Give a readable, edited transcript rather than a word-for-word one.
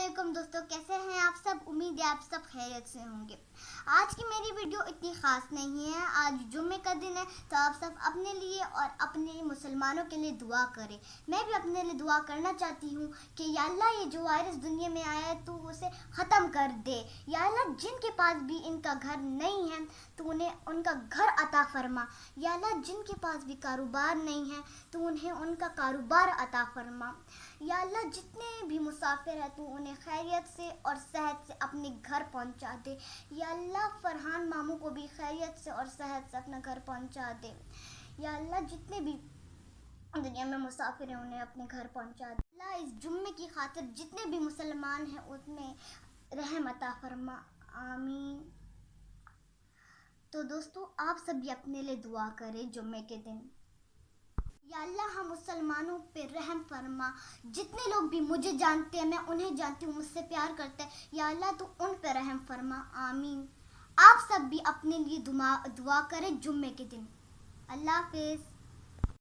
वालेकुम दोस्तों, कैसे हैं आप सब। उम्मीद है आप सब खैरियत से होंगे। आज की मेरी वीडियो इतनी ख़ास नहीं है। आज जुम्मे का दिन है तो आप सब अपने लिए और अपने मुसलमानों के लिए दुआ करें। मैं भी अपने लिए दुआ करना चाहती हूँ कि या अल्लाह ये जो वायरस दुनिया में आया है तो उसे ख़त्म कर दे। या अल्लाह जिनके पास भी इनका घर नहीं है तो उन्हें उनका घर अता फरमा। या अल्लाह जिनके पास भी कारोबार नहीं है तो उन्हें उनका कारोबार अता फरमा। या अल्लाह जितने भी मुसाफिर हैं तो उन्हें खैरियत से और सेहत से अपने घर पहुंचा दे। या अल्लाह फरहान मामू को भी खैरियत से और सेहत से अपना घर पहुंचा दे। या अल्लाह जितने भी दुनिया में मुसाफिर हैं उन्हें अपने घर पहुंचा दे। अल्लाह इस जुम्मे की खातिर जितने भी मुसलमान हैं उनमें रहम अता फरमा। आमीन। तो दोस्तों, आप सब भी अपने लिए दुआ करें जुम्मे के दिन। या अल्लाह हम मुसलमानों पे रहम फरमा। जितने लोग भी मुझे जानते हैं, मैं उन्हें जानती हूँ, मुझसे प्यार करते हैं, या अल्लाह तू उन पे रहम फरमा। आमीन। आप सब भी अपने लिए दुआ करें जुम्मे के दिन। अल्लाह हाफिज़।